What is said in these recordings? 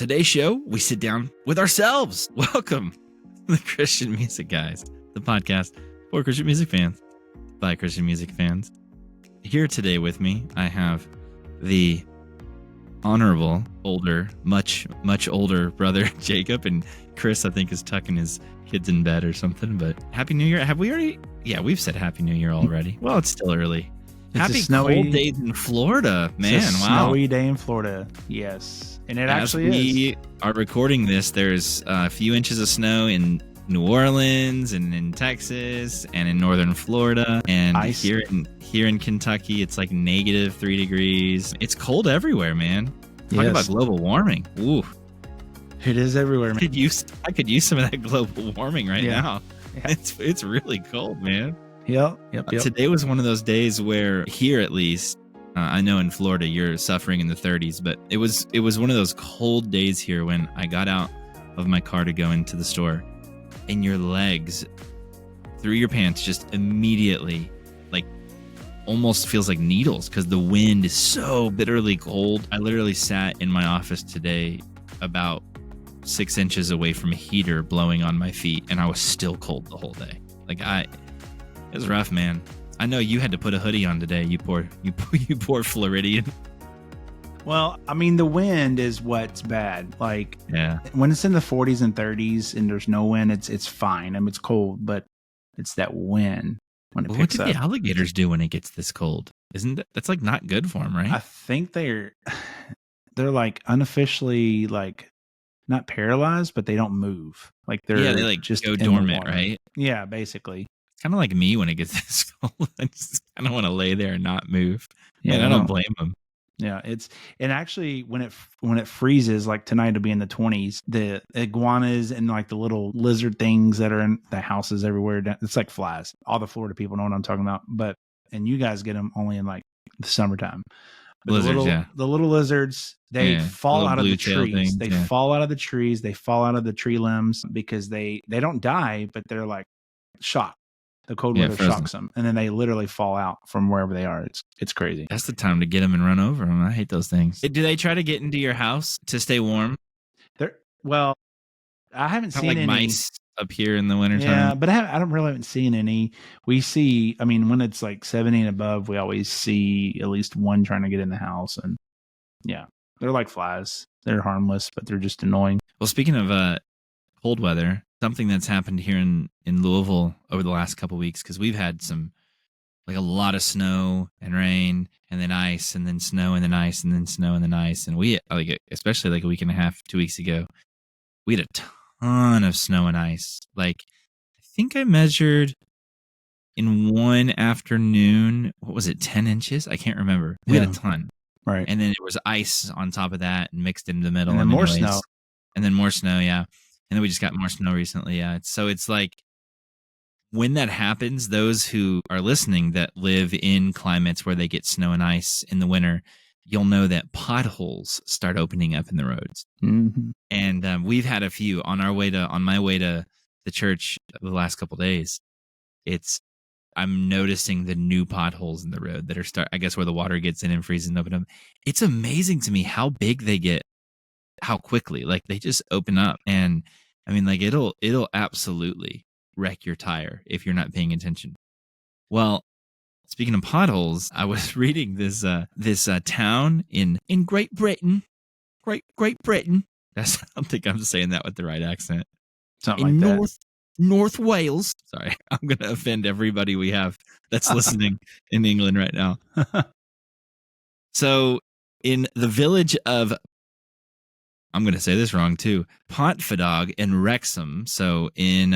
today's show, we sit down with ourselves. Welcome to the Christian Music Guys, the podcast for Christian music fans by Christian music fans. Here today with me, I have the honorable, older, much older brother, Jacob, and Chris, I think, is tucking his kids in bed or something, but Happy New Year. Have we already? Yeah, we've said Happy New Year already. Well, it's still early. Happy cold days in Florida, man. It's a snowy day in Florida, yes. And it actually is. As we are recording this, there's a few inches of snow in New Orleans and in Texas and in northern Florida. And Ice. Here in Kentucky, it's like -3 degrees. It's cold everywhere, man. Talk about global warming. Ooh. It is everywhere, man. I could use some of that global warming right now. Yeah. It's really cold, man. Yep. Today was one of those days where here, at least, I know in Florida you're suffering in the 30s, but it was one of those cold days here when I got out of my car to go into the store, and your legs through your pants just immediately, like, almost feels like needles because the wind is so bitterly cold. I literally sat in my office today about 6 inches away from a heater blowing on my feet, and I was still cold the whole day. It was rough, man. I know you had to put a hoodie on today. You poor Floridian. Well, I mean, the wind is what's bad. Like, yeah, when it's in the 40s and 30s and there's no wind, it's fine. I mean, it's cold, but it's that wind when it picks up. What do the alligators do when it gets this cold? That's like not good for them, right? I think they're like unofficially like not paralyzed, but they don't move. Like they like just go dormant, right? Yeah, basically. Kind of like me when it gets this cold. I just kind of want to lay there and not move. Yeah, and I don't blame them. Yeah, and actually when it freezes, like tonight it'll be in the 20s. The iguanas and like the little lizard things that are in the houses everywhere. It's like flies. All the Florida people know what I'm talking about. And you guys get them only in like the summertime. But lizards, the little lizards, they fall out of the trees. Things, they fall out of the trees. They fall out of the tree limbs because they don't die, but they're like shocked. The cold weather shocks them, and then they literally fall out from wherever they are. It's crazy. That's the time to get them and run over them. I hate those things. Do they try to get into your house to stay warm? Well, I haven't seen like any mice up here in the wintertime. Yeah, but I don't really haven't seen any. We see, I mean, when it's like 70 and above, we always see at least one trying to get in the house, and yeah, they're like flies. They're harmless, but they're just annoying. Well, speaking of cold weather, something that's happened here in Louisville over the last couple of weeks, because we've had a lot of snow and rain and then ice and then snow and then ice and then snow and then ice. And we, especially like a week and a half, 2 weeks ago, we had a ton of snow and ice. Like, I think I measured in one afternoon, what was it, 10 inches? I can't remember. We had a ton. Right. And then it was ice on top of that and mixed in the middle. And then more snow. And then more snow, yeah. And then we just got more snow recently, yeah. So it's like, when that happens, those who are listening that live in climates where they get snow and ice in the winter, you'll know that potholes start opening up in the roads. Mm-hmm. And we've had a few on my way to the church the last couple of days. I'm noticing the new potholes in the road that are I guess where the water gets in and freezes and open up. It's amazing to me how big they get, how quickly, like they just open up. And I mean, like it'll absolutely wreck your tire if you're not paying attention. Well, speaking of potholes, I was reading this town in Great Britain. Great Britain. I don't think I'm saying that with the right accent. Something in like that. North Wales. Sorry, I'm going to offend everybody we have that's listening in England right now. So, in the village of, I'm going to say this wrong too, Pontfydog in Wrexham. So in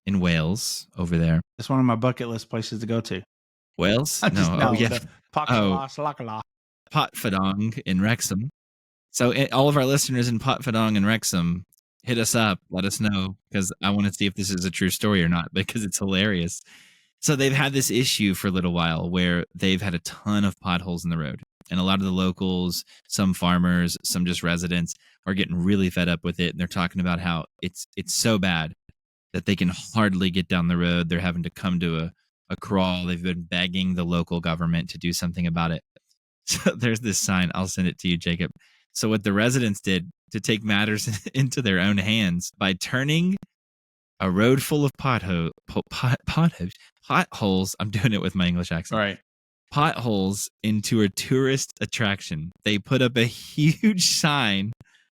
Wales over there. It's one of my bucket list places to go to. Wales? Pontfydog in Wrexham. So all of our listeners in Pontfydog and Wrexham, hit us up. Let us know, because I want to see if this is a true story or not, because it's hilarious. So they've had this issue for a little while where they've had a ton of potholes in the road. And a lot of the locals, some farmers, some just residents are getting really fed up with it. And they're talking about how it's so bad that they can hardly get down the road. They're having to come to a crawl. They've been begging the local government to do something about it. So there's this sign. I'll send it to you, Jacob. So what the residents did, to take matters into their own hands by turning a road full of potholes. I'm doing it with my English accent. Right. Potholes into a tourist attraction. They put up a huge sign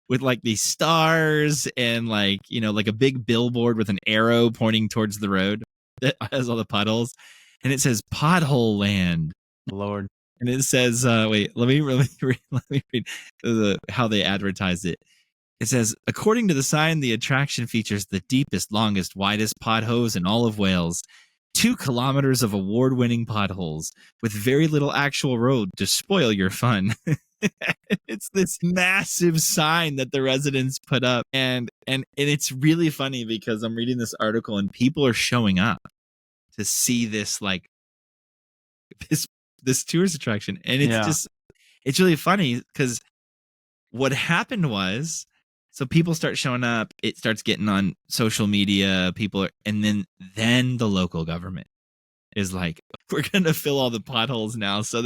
with like these stars and like a big billboard with an arrow pointing towards the road that has all the potholes, and it says "Pothole Land." Lord. And it says, wait, let me read how they advertised it. It says, according to the sign, the attraction features the deepest, longest, widest potholes in all of Wales. 2 kilometers of award-winning potholes with very little actual road to spoil your fun. It's this massive sign that the residents put up, and it's really funny because I'm reading this article and people are showing up to see this this tourist attraction, and it's really funny because what happened was, so people start showing up, it starts getting on social media, and then the local government is like, we're gonna fill all the potholes now. So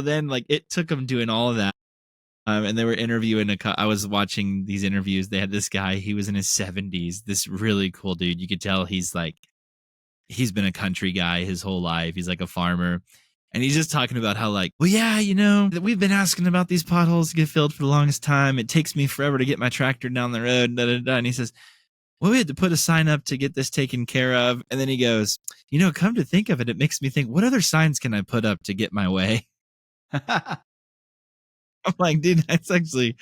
then like it took them doing all of that, and they were interviewing I was watching these interviews. They had this guy, he was in his 70s, this really cool dude. You could tell he's been a country guy his whole life. He's like a farmer. And he's just talking about how like, well, yeah, we've been asking about these potholes to get filled for the longest time. It takes me forever to get my tractor down the road. Da, da, da. And he says, well, we had to put a sign up to get this taken care of. And then he goes, come to think of it, it makes me think, what other signs can I put up to get my way? I'm like, dude, that's actually,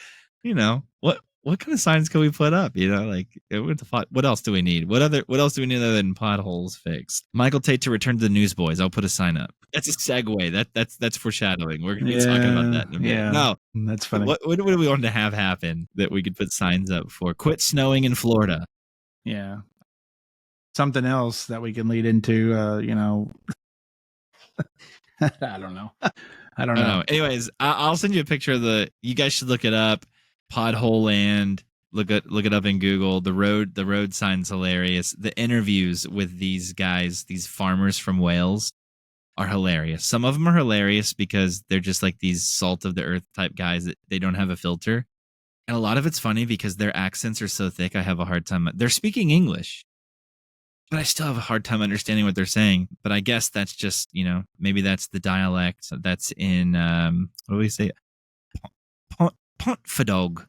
what kind of signs can we put up? What else do we need? What else do we need other than potholes fixed? Michael Tait to return to the Newsboys. I'll put a sign up. That's a segue. That's foreshadowing. We're gonna be talking about that in a minute. No, that's funny. What do we want to have happen that we could put signs up for? Quit snowing in Florida. Yeah. Something else that we can lead into, I don't know. I don't know. Anyways, I'll send you a picture of you guys should look it up. Pothole Land. Look it up in Google. The road sign's hilarious. The interviews with these guys, these farmers from Wales, are hilarious. Some of them are hilarious because they're just like these salt of the earth type guys that they don't have a filter. And a lot of it's funny because their accents are so thick. I have a hard time. They're speaking English, but I still have a hard time understanding what they're saying. But I guess that's just, maybe that's the dialect that's in, what do we say? Pontfydog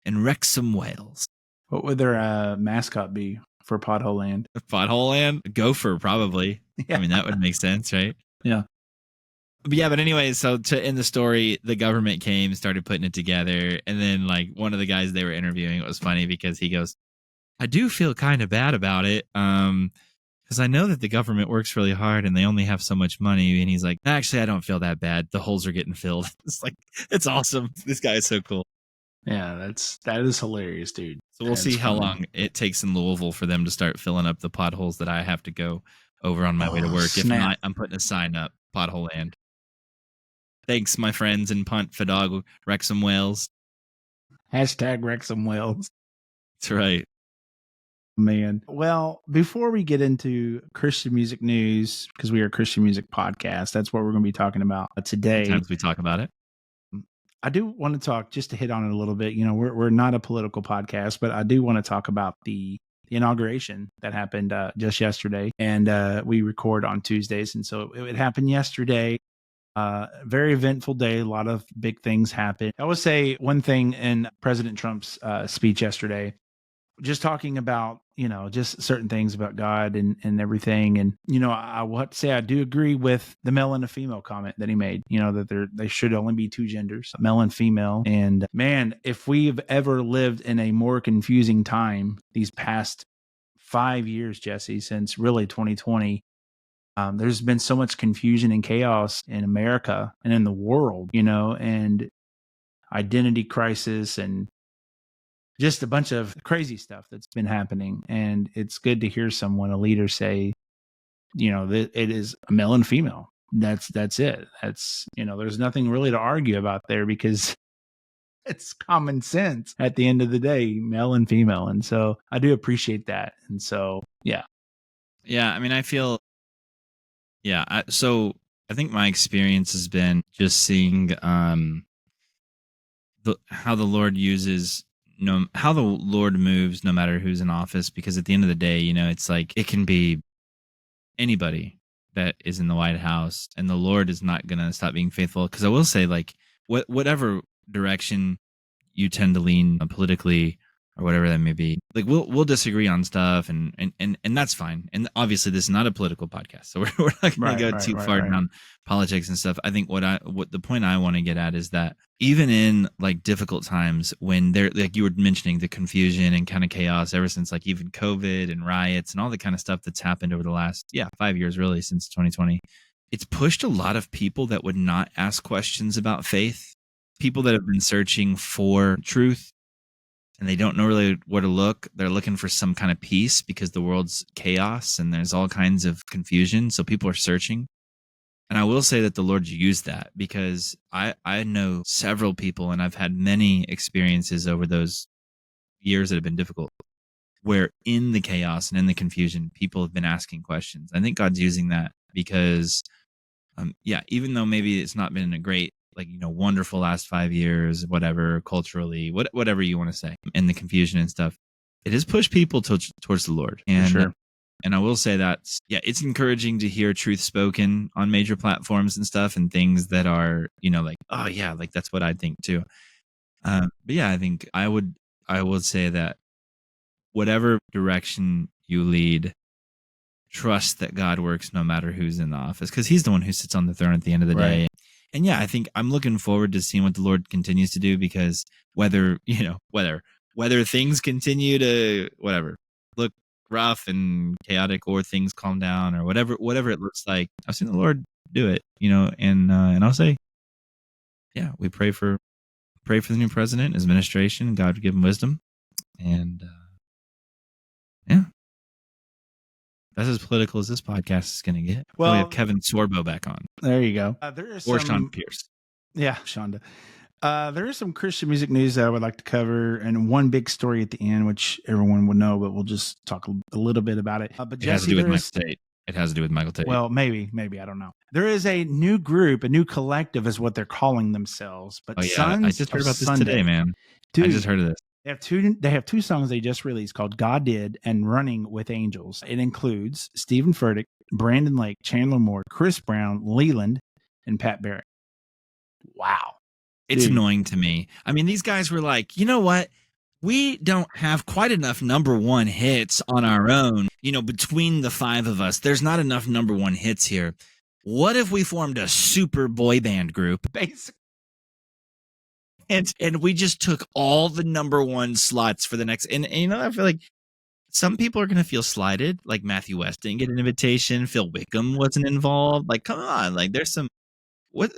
in Wrexham, Wales. What would their mascot be for Pothole Land? Pothole Land? Gopher, probably. Yeah. I mean, that would make sense, right? Yeah. But anyway, so to end the story, the government came, started putting it together, and then like one of the guys they were interviewing, it was funny because he goes, I do feel kind of bad about it, because I know that the government works really hard and they only have so much money. And he's like, actually, I don't feel that bad. The holes are getting filled. It's like, it's awesome. This guy is so cool. Yeah, that is hilarious, dude. So we'll see how long it takes in Louisville for them to start filling up the potholes that I have to go over on my way to work. Snap. If not, I'm putting a sign up, Pothole Land. Thanks, my friends in Pontfydog, Wrexham, Wales. Hashtag Wrexham, Wales. That's right. Man. Well, before we get into Christian music news, because we are a Christian music podcast, that's what we're going to be talking about today. Sometimes we talk about it. I do want to talk, just to hit on it a little bit. We're not a political podcast, but I do want to talk about the inauguration that happened just yesterday. And we record on Tuesdays. And so it happened yesterday. Very eventful day. A lot of big things happened. I would say one thing in President Trump's speech yesterday, just talking about, just certain things about God and everything. And, I would say I do agree with the male and the female comment that he made, that they should only be 2 genders, male and female. And man, if we've ever lived in a more confusing time these past 5 years, Jesse, since really 2020, there's been so much confusion and chaos in America and in the world, and identity crisis and just a bunch of crazy stuff that's been happening. And it's good to hear a leader say, that it is a male and female. That's it. That's, there's nothing really to argue about there because it's common sense at the end of the day, male and female. And so I do appreciate that. And so, yeah. Yeah. I mean, I feel, so I think my experience has been just seeing, how the Lord uses how the Lord moves no matter who's in office, because at the end of the day, it's like it can be anybody that is in the White House, and the Lord is not going to stop being faithful. Because I will say, like, whatever direction you tend to lean politically or whatever that may be, like we'll disagree on stuff, and that's fine. And obviously, this is not a political podcast, so we're not going to go too far down politics and stuff. I think what the point I want to get at is that even in like difficult times, when they're like you were mentioning, the confusion and kind of chaos ever since like even COVID and riots and all the kind of stuff that's happened over the last 5 years, really, since 2020, it's pushed a lot of people that would not ask questions about faith, people that have been searching for truth, and they don't know really where to look. They're looking for some kind of peace because the world's chaos and there's all kinds of confusion. So people are searching. And I will say that the Lord used that, because I know several people, and I've had many experiences over those years that have been difficult, where in the chaos and in the confusion, people have been asking questions. I think God's using that because, even though maybe it's not been a great, wonderful last 5 years, whatever, culturally, whatever you want to say, and the confusion and stuff, it has pushed people towards the Lord. And sure. And I will say that, it's encouraging to hear truth spoken on major platforms and stuff, and things that are, like, oh yeah, like that's what I think too. But yeah, I think I would say that whatever direction you lead, trust that God works no matter who's in the office, because He's the one who sits on the throne at the end of the day. And I think I'm looking forward to seeing what the Lord continues to do, because whether things continue to look rough and chaotic, or things calm down, or whatever it looks like, I've seen the Lord do it, and I'll say, we pray for the new president, his administration, and God would give him wisdom. And that's as political as this podcast is going to get. Well, we have Kevin Sorbo back on. There you go. Or Sean Pierce. Yeah, Shonda. There is some Christian music news that I would like to cover, and one big story at the end, which everyone would know, but we'll just talk a little bit about it. But Jesse, it has to do with Michael Tait. It has to do with Michael Tait. Well, maybe, I don't know. There is a new group, a new collective is what they're calling themselves. But I just heard about this today, man. Dude, I just heard of this. They have two songs they just released called God Did and Running with Angels. It includes Stephen Furtick, Brandon Lake, Chandler Moore, Chris Brown, Leland, and Pat Barrett. Wow. It's annoying to me. I mean, these guys were like, you know what? We don't have quite enough number one hits on our own. Between the five of us, there's not enough number one hits here. What if we formed a super boy band group? Basically. And we just took all the number one slots for the next. And I feel like some people are going to feel slighted. Like Matthew West didn't get an invitation. Phil Wickham wasn't involved. Like, come on. Like, there's some.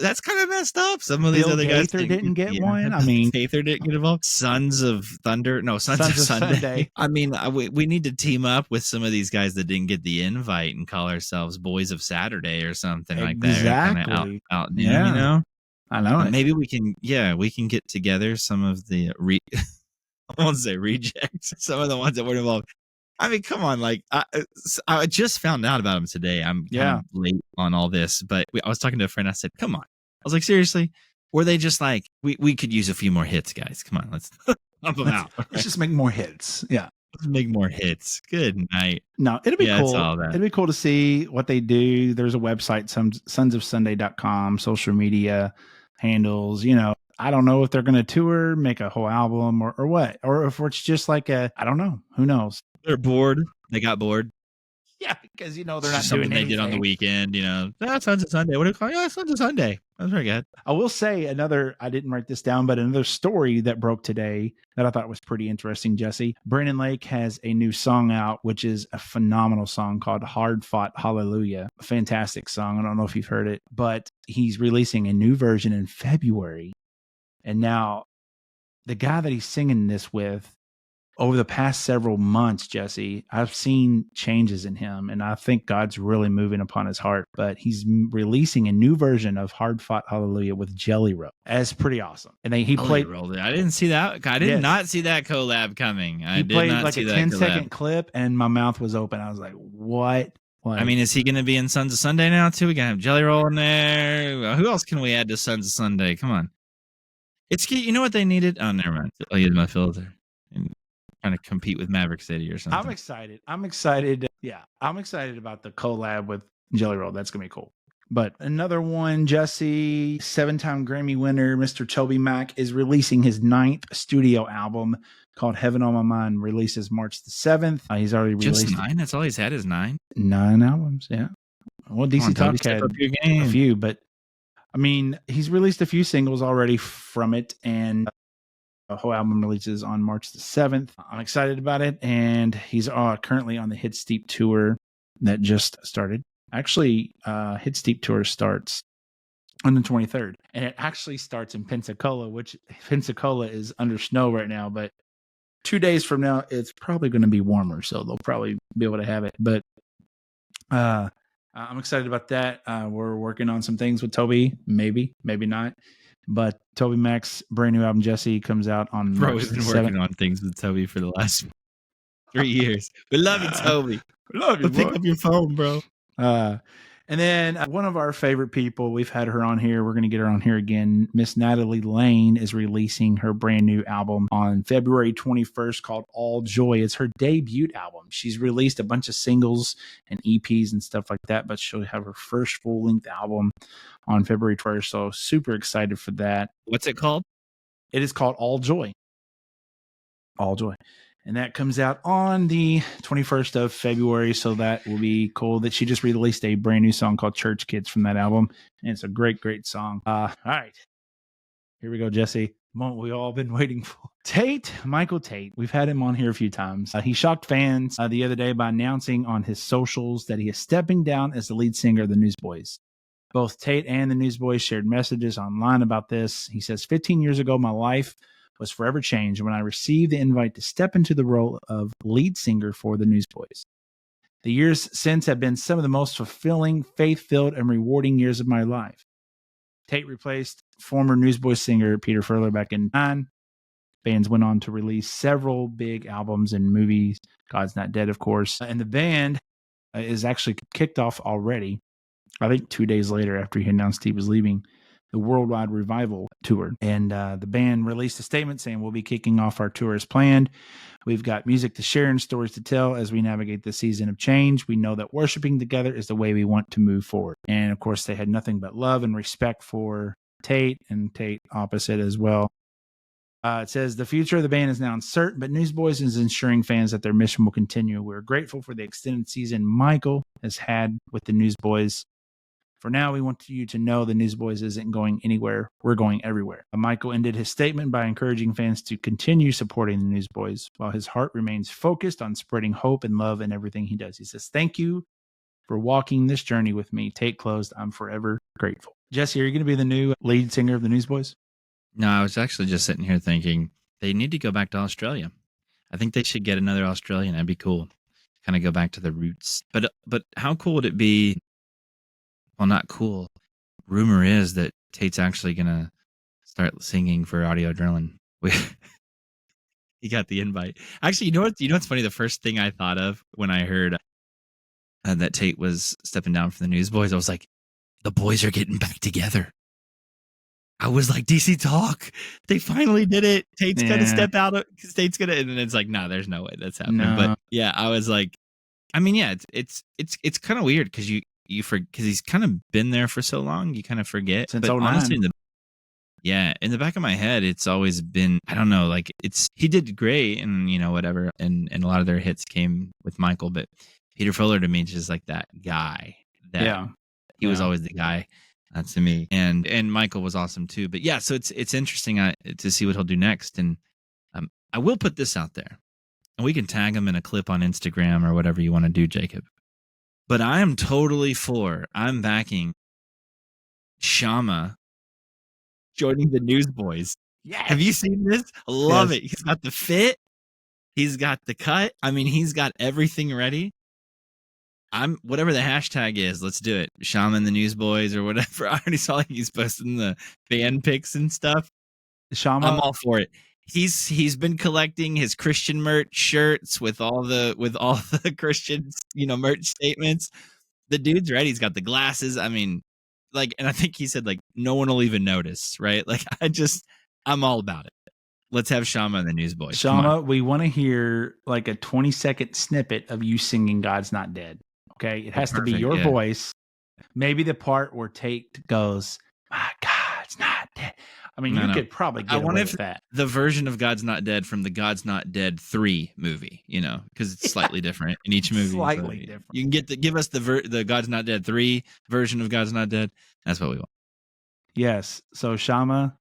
That's kind of messed up. Some of these other guys didn't get one. I mean, Gaither didn't get involved. Sons of Thunder. No, Sons of Sunday. I mean, we need to team up with some of these guys that didn't get the invite and call ourselves Boys of Saturday or something like that. Exactly. Out, I know it. Maybe we can get together some of the I won't say rejects, some of the ones that weren't involved. I mean, come on! Like, I just found out about him today. I'm kind of late on all this, but I was talking to a friend. I said, "Come on!" I was like, "Seriously? Were they just like, we could use a few more hits, guys? Come on, let's pump them out. Let's just make more hits. Yeah, let's make more hits. Good night. No, it'll be cool. It'll be cool to see what they do. There's a website, sonsofsunday.com, social media handles. I don't know if they're going to tour, make a whole album, or what, or if it's just like I don't know. Who knows? They're bored. They got bored. Yeah, because they're not something doing they anything. did on the weekend. Sons of Sunday. What do you call it? Yeah, Sons of Sunday. That's very good. I will say I didn't write this down, but another story that broke today that I thought was pretty interesting, Jesse. Brandon Lake has a new song out, which is a phenomenal song called Hard Fought Hallelujah. A fantastic song. I don't know if you've heard it, but he's releasing a new version in February. And now the guy that he's singing this with, over the past several months, Jesse, I've seen changes in him, and I think God's really moving upon his heart. But he's releasing a new version of Hard Fought Hallelujah with Jelly Roll. That's pretty awesome. And then he played. I didn't see that. I did not see that collab coming. He played like a 10-second clip, and my mouth was open. I was like, what? I mean, is he going to be in Sons of Sunday now, too? We got to have Jelly Roll in there. Who else can we add to Sons of Sunday? Come on. It's you know what they needed? Oh, never mind. I'll use my filter and trying to compete with Maverick City or something. I'm excited. I'm excited. Yeah, I'm excited about the collab with Jelly Roll. That's gonna be cool. But another one, Jesse, 7-time Grammy winner, Mr. TobyMac, is releasing his 9th studio album called Heaven on My Mind. Releases March the 7th. He's already Just released 9? That's all he's had is 9? 9 albums. Yeah. Well, Come on, DC Toby, Talk step had up your a game. few, but I mean, he's released a few singles already from it, and the whole album releases on March the 7th. I'm excited about it, and he's currently on the Hit Steep tour that just started. Actually, Hit Steep tour starts on the 23rd, and it actually starts in Pensacola, which Pensacola is under snow right now, but 2 days from now, it's probably going to be warmer, so they'll probably be able to have it. But I'm excited about that. We're working on some things with Toby, maybe not. But TobyMac's brand new album, Jesse, comes out on Bro, March we've been 7th. working on things with Toby for the last 3 years. We love you, Toby. Love you, But pick boy. up your phone, bro. And then one of our favorite people, we've had her on here. We're going to get her on here again. Miss Natalie Lane is releasing her brand new album on February 21st called All Joy. It's her debut album. She's released a bunch of singles and EPs and stuff like that, but she'll have her first full-length album on February 1st. So super excited for that. What's it called? It is called All Joy. All Joy. And that comes out on the 21st of February. So that will be cool. That she just released a brand new song called Church Kids from that album. And it's a great, great song. All right. Here we go, Jesse. Moment we all been waiting for. Tait, Michael Tait. We've had him on here a few times. He shocked fans the other day by announcing on his socials that he is stepping down as the lead singer of the Newsboys. Both Tait and the Newsboys shared messages online about this. He says, 15 years ago, my life was forever changed when I received the invite to step into the role of lead singer for the Newsboys. The years since have been some of the most fulfilling, faith-filled, and rewarding years of my life. Tait replaced former Newsboys singer Peter Furler back in 2009. Bands went on to release several big albums and movies. God's Not Dead, of course. And the band is actually kicked off already, I think 2 days later after he announced he was leaving, the Worldwide Revival Tour. And the band released a statement saying, we'll be kicking off our tour as planned. We've got music to share and stories to tell as we navigate the season of change. We know that worshiping together is the way we want to move forward. And of course, they had nothing but love and respect for Tait, and Tait opposite as well. It says, the future of the band is now uncertain, but Newsboys is ensuring fans that their mission will continue. We're grateful for the extended season Michael has had with the Newsboys. For now, we want you to know the Newsboys isn't going anywhere. We're going everywhere. Michael ended his statement by encouraging fans to continue supporting the Newsboys while his heart remains focused on spreading hope and love in everything he does. He says, thank you for walking this journey with me. Tait closed. I'm forever grateful. Jesse, are you going to be the new lead singer of the Newsboys? No, I was actually just sitting here thinking they need to go back to Australia. I think they should get another Australian. That'd be cool. Kind of go back to the roots. But how cool would it be? Well, not cool. Rumor is that Tate's actually gonna start singing for Audio Adrenaline. He got the invite. Actually, you know what? You know what's funny? The first thing I thought of when I heard that Tait was stepping down from the Newsboys, I was like, the boys are getting back together. I was like, DC Talk, they finally did it. Tate's gonna step out because Tate's gonna, and then it's like, no, there's no way that's happening. No. But yeah, I was like, I mean, yeah, it's kind of weird because you because he's kind of been there for so long, you kind of forget. Since but 09. honestly, in the back of my head, it's always been, I don't know, like he did great, and whatever, and a lot of their hits came with Michael, but Peter Fuller to me is just like that guy. He was always the guy. To me, and Michael was awesome too. But yeah, so it's interesting to see what he'll do next. And I will put this out there, and we can tag him in a clip on Instagram or whatever you want to do, Jacob. But I am totally I'm backing Shama joining the Newsboys. Yes. Have you seen this? I love it. He's got the fit. He's got the cut. I mean, he's got everything ready. Whatever the hashtag is, let's do it. Shaman the Newsboys or whatever. I already saw he's posting the fan pics and stuff. Shama, I'm all for it. He's been collecting his Christian merch shirts with all the Christian merch statements. The dude's ready. He's got the glasses. I mean, and I think he said no one will even notice, right? I'm all about it. Let's have Shama and the Newsboys. Come on. Shama, we want to hear like a 20-second snippet of you singing God's Not Dead. Okay. It has to be your voice. Maybe the part where Tate goes, my God's not dead. I mean, you could probably get away with that. The version of God's Not Dead from the God's Not Dead 3 movie, because it's slightly different in each movie. Slightly different. You can give us the God's Not Dead 3 version of God's Not Dead. That's what we want. Yes. So Shama,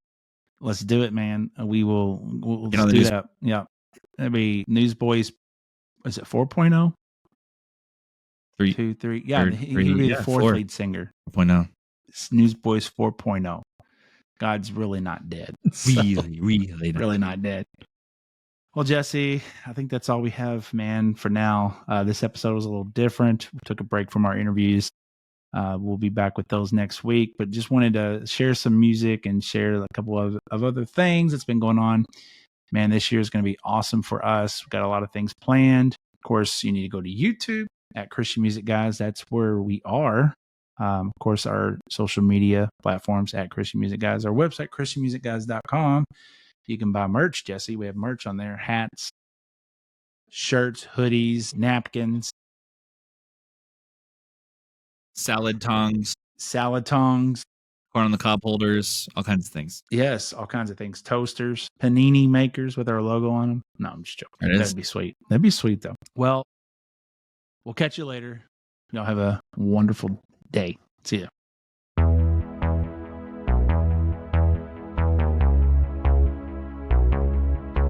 let's do it, man. We'll do that. Yeah. That'd be Newsboys. Is it 4.0? 3, 2, 3. Yeah, he'll be the fourth lead singer. 4.0. It's Newsboys 4.0. God's really not dead. Really not dead. Well, Jesse, I think that's all we have, man, for now. This episode was a little different. We took a break from our interviews. We'll be back with those next week, but just wanted to share some music and share a couple of other things that's been going on. Man, this year is going to be awesome for us. We've got a lot of things planned. Of course, you need to go to YouTube at Christian Music Guys. That's where we are. Of course, our social media platforms at Christian Music Guys. Our website, christianmusicguys.com. You can buy merch, Jesse. We have merch on there. Hats, shirts, hoodies, napkins. Salad tongs. Corn on the cob holders, all kinds of things. Yes, all kinds of things. Toasters, panini makers with our logo on them. No, I'm just joking. That'd be sweet. That'd be sweet, though. Well, we'll catch you later. Y'all have a wonderful day. See ya.